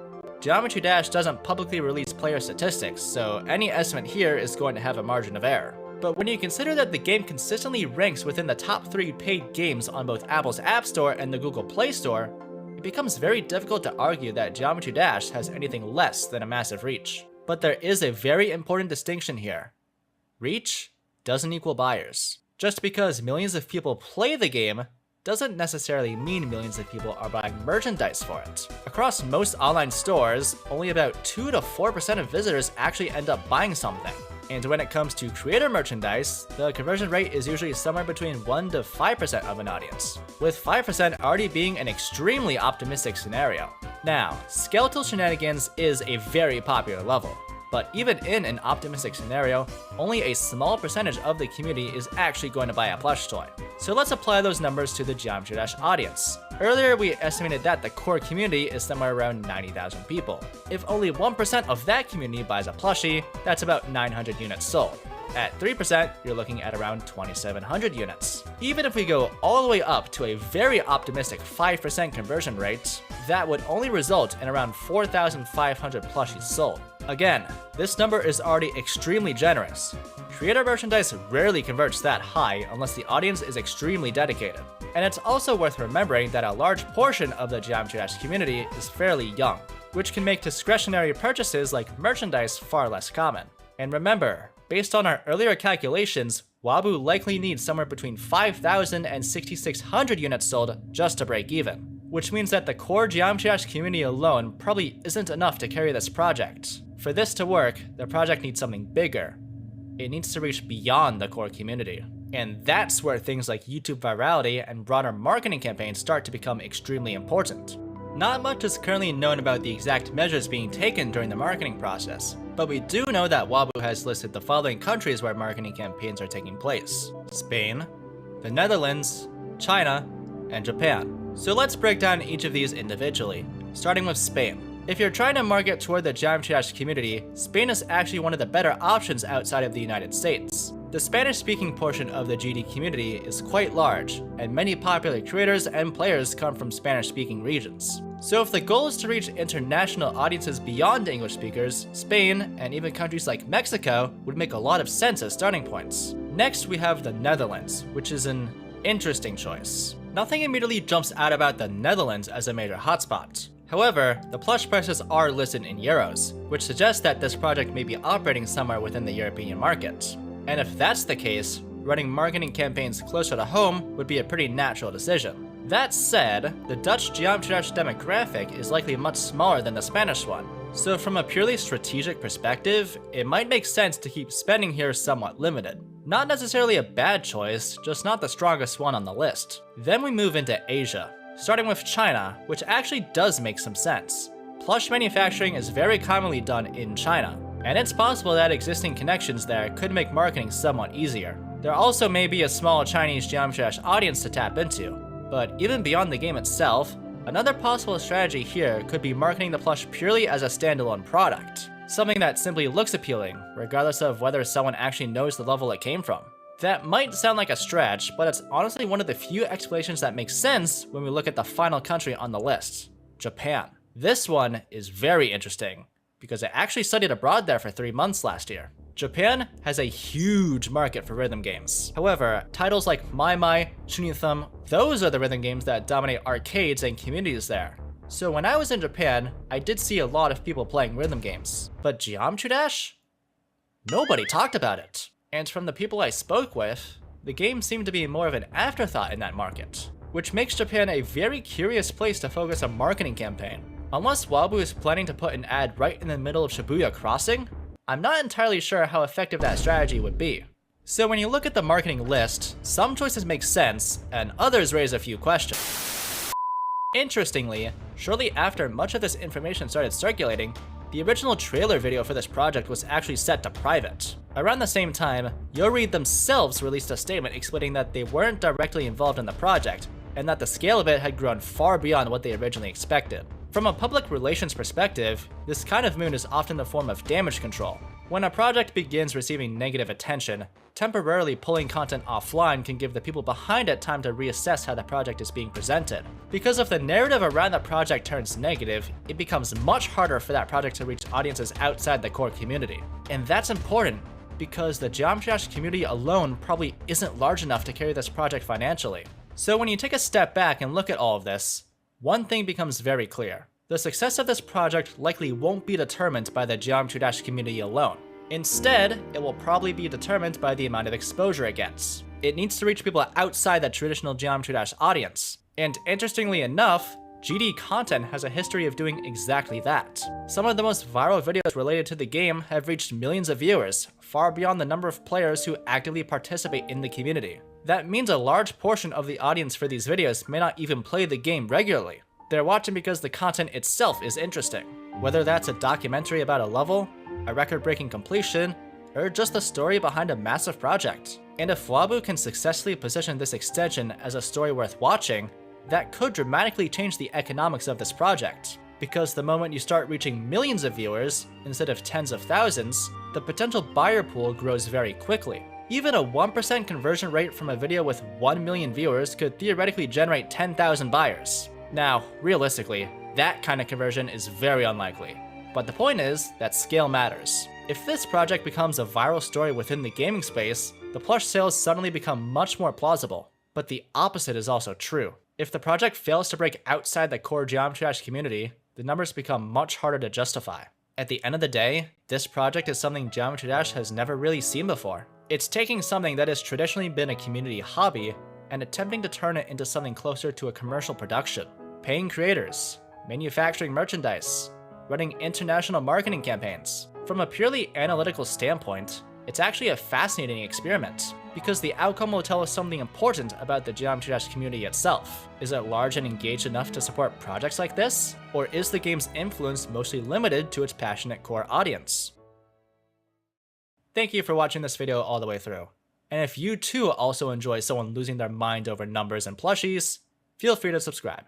Geometry Dash doesn't publicly release player statistics, so any estimate here is going to have a margin of error. But when you consider that the game consistently ranks within the top 3 paid games on both Apple's App Store and the Google Play Store, it becomes very difficult to argue that Geometry Dash has anything less than a massive reach. But there is a very important distinction here. Reach doesn't equal buyers. Just because millions of people play the game doesn't necessarily mean millions of people are buying merchandise for it. Across most online stores, only about 2 to 4% of visitors actually end up buying something. And when it comes to creator merchandise, the conversion rate is usually somewhere between 1 to 5% of an audience, with 5% already being an extremely optimistic scenario. Now, skeletal shenanigans is a very popular level, but even in an optimistic scenario, only a small percentage of the community is actually going to buy a plush toy. So let's apply those numbers to the Geometry Dash audience. Earlier, we estimated that the core community is somewhere around 90,000 people. If only 1% of that community buys a plushie, that's about 900 units sold. At 3%, you're looking at around 2,700 units. Even if we go all the way up to a very optimistic 5% conversion rate, that would only result in around 4,500 plushies sold. Again, this number is already extremely generous. Creator merchandise rarely converts that high unless the audience is extremely dedicated. And it's also worth remembering that a large portion of the Geometry Dash community is fairly young, which can make discretionary purchases like merchandise far less common. And remember, based on our earlier calculations, Wabu likely needs somewhere between 5,000 and 6,600 units sold just to break even, which means that the core Geometry Dash community alone probably isn't enough to carry this project. For this to work, the project needs something bigger. It needs to reach beyond the core community. And that's where things like YouTube virality and broader marketing campaigns start to become extremely important. Not much is currently known about the exact measures being taken during the marketing process, but we do know that Wabu has listed the following countries where marketing campaigns are taking place: Spain, the Netherlands, China, and Japan. So let's break down each of these individually, starting with Spain. If you're trying to market toward the Geometry Dash community, Spain is actually one of the better options outside of the United States. The Spanish-speaking portion of the GD community is quite large, and many popular creators and players come from Spanish-speaking regions. So if the goal is to reach international audiences beyond English speakers, Spain, and even countries like Mexico would make a lot of sense as starting points. Next, we have the Netherlands, which is an interesting choice. Nothing immediately jumps out about the Netherlands as a major hotspot. However, the plush prices are listed in euros, which suggests that this project may be operating somewhere within the European market. And if that's the case, running marketing campaigns closer to home would be a pretty natural decision. That said, the Dutch Geometry Dash demographic is likely much smaller than the Spanish one, so from a purely strategic perspective, it might make sense to keep spending here somewhat limited. Not necessarily a bad choice, just not the strongest one on the list. Then we move into Asia, starting with China, which actually does make some sense. Plush manufacturing is very commonly done in China, and it's possible that existing connections there could make marketing somewhat easier. There also may be a small Chinese Geometry Dash audience to tap into, but even beyond the game itself, another possible strategy here could be marketing the plush purely as a standalone product, something that simply looks appealing, regardless of whether someone actually knows the level it came from. That might sound like a stretch, but it's honestly one of the few explanations that makes sense when we look at the final country on the list, Japan. This one is very interesting, because I actually studied abroad there for 3 months last year. Japan has a huge market for rhythm games. However, titles like Mai Mai, Shunitham, those are the rhythm games that dominate arcades and communities there. So when I was in Japan, I did see a lot of people playing rhythm games. But Geometry Dash? Nobody talked about it. And from the people I spoke with, the game seemed to be more of an afterthought in that market, which makes Japan a very curious place to focus a marketing campaign. Unless Wabu is planning to put an ad right in the middle of Shibuya Crossing, I'm not entirely sure how effective that strategy would be. So when you look at the marketing list, some choices make sense, and others raise a few questions. Interestingly, shortly after much of this information started circulating, the original trailer video for this project was actually set to private. Around the same time, YoRead themselves released a statement explaining that they weren't directly involved in the project, and that the scale of it had grown far beyond what they originally expected. From a public relations perspective, this kind of mood is often the form of damage control. When a project begins receiving negative attention, temporarily pulling content offline can give the people behind it time to reassess how the project is being presented. Because if the narrative around the project turns negative, it becomes much harder for that project to reach audiences outside the core community. And that's important, because the Geometry Dash community alone probably isn't large enough to carry this project financially. So when you take a step back and look at all of this, one thing becomes very clear. The success of this project likely won't be determined by the Geometry Dash community alone. Instead, it will probably be determined by the amount of exposure it gets. It needs to reach people outside the traditional Geometry Dash audience. And interestingly enough, GD content has a history of doing exactly that. Some of the most viral videos related to the game have reached millions of viewers, far beyond the number of players who actively participate in the community. That means a large portion of the audience for these videos may not even play the game regularly. They're watching because the content itself is interesting. Whether that's a documentary about a level, a record-breaking completion, or just the story behind a massive project. And if Wabu can successfully position this extension as a story worth watching, that could dramatically change the economics of this project. Because the moment you start reaching millions of viewers, instead of tens of thousands, the potential buyer pool grows very quickly. Even a 1% conversion rate from a video with 1 million viewers could theoretically generate 10,000 buyers. Now, realistically, that kind of conversion is very unlikely. But the point is that scale matters. If this project becomes a viral story within the gaming space, the plush sales suddenly become much more plausible. But the opposite is also true. If the project fails to break outside the core Geometry Dash community, the numbers become much harder to justify. At the end of the day, this project is something Geometry Dash has never really seen before. It's taking something that has traditionally been a community hobby and attempting to turn it into something closer to a commercial production. Paying creators, manufacturing merchandise, running international marketing campaigns. From a purely analytical standpoint, it's actually a fascinating experiment, because the outcome will tell us something important about the Geometry Dash community itself. Is it large and engaged enough to support projects like this? Or is the game's influence mostly limited to its passionate core audience? Thank you for watching this video all the way through. And if you too also enjoy someone losing their mind over numbers and plushies, feel free to subscribe.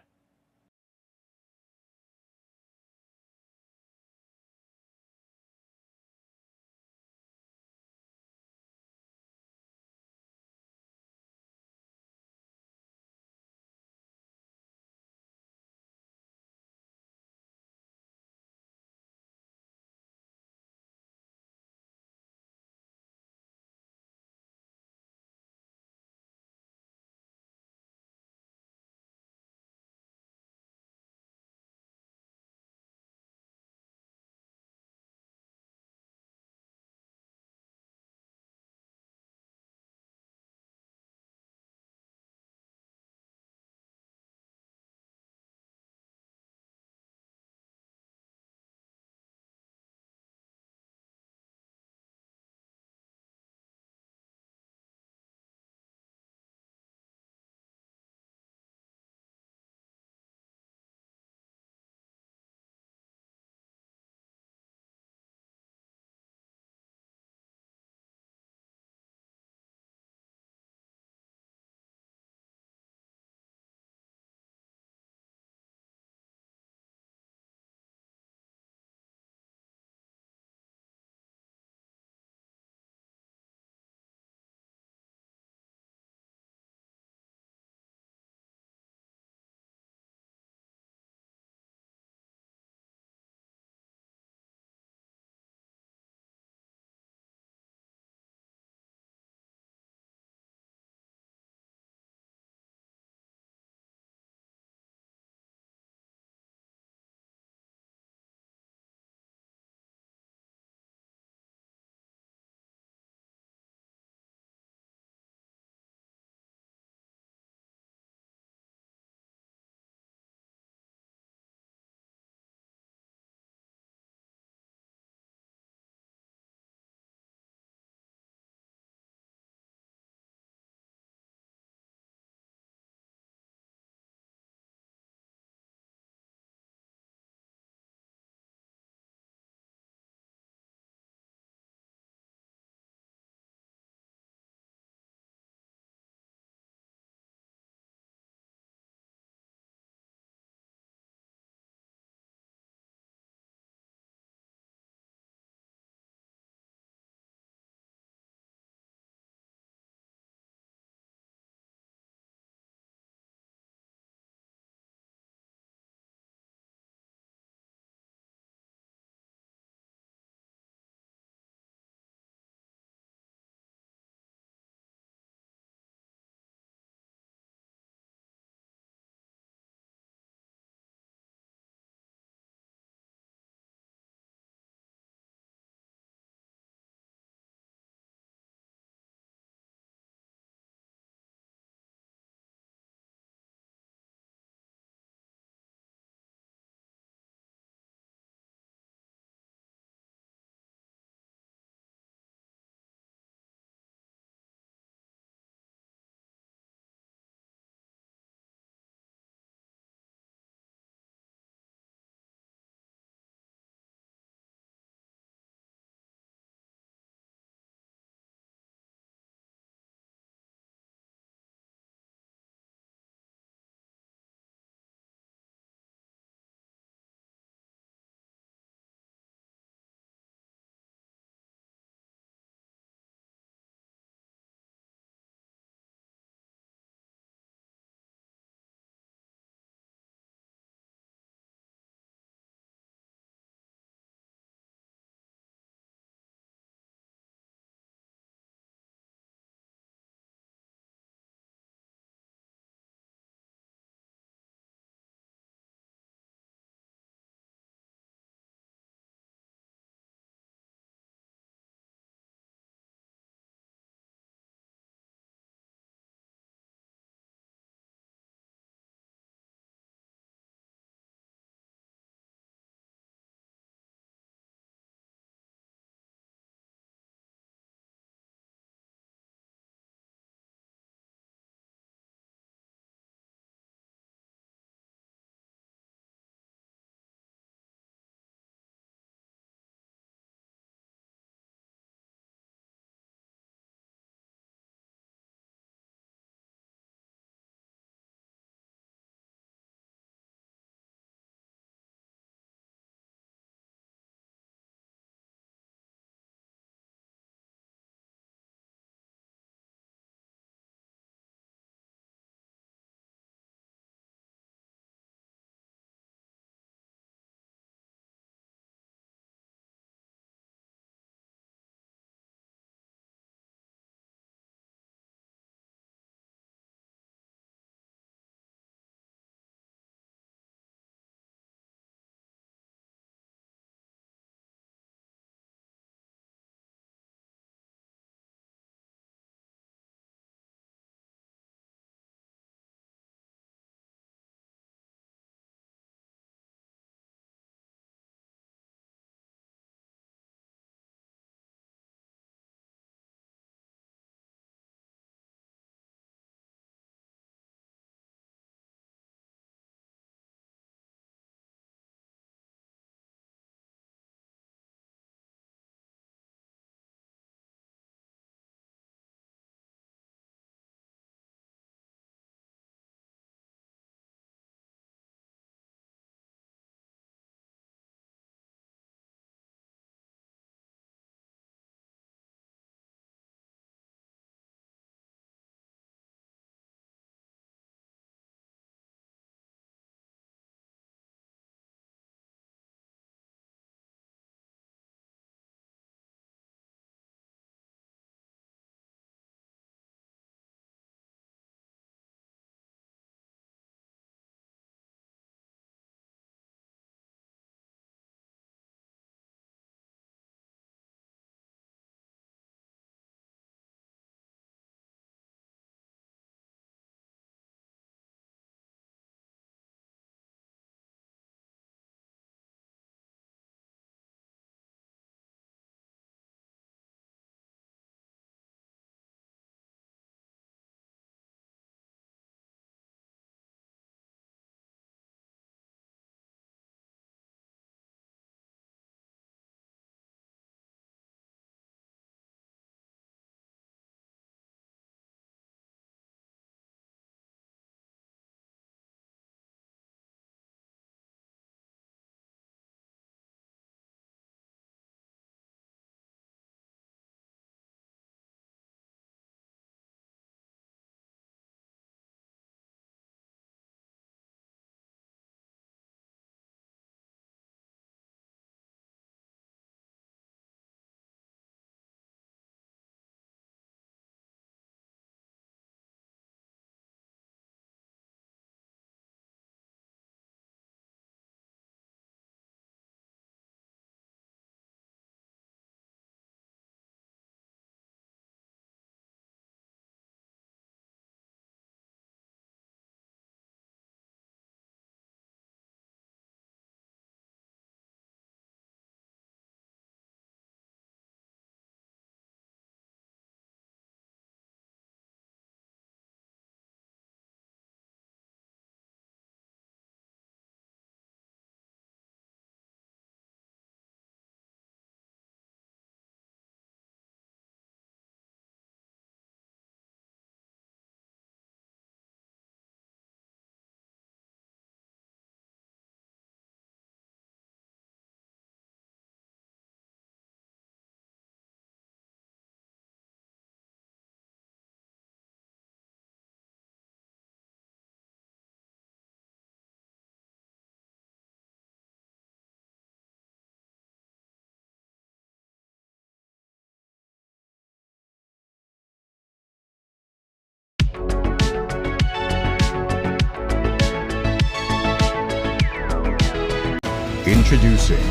Introducing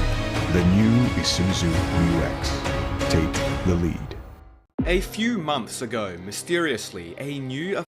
the new Isuzu UX. Take the lead. A few months ago, mysteriously, a new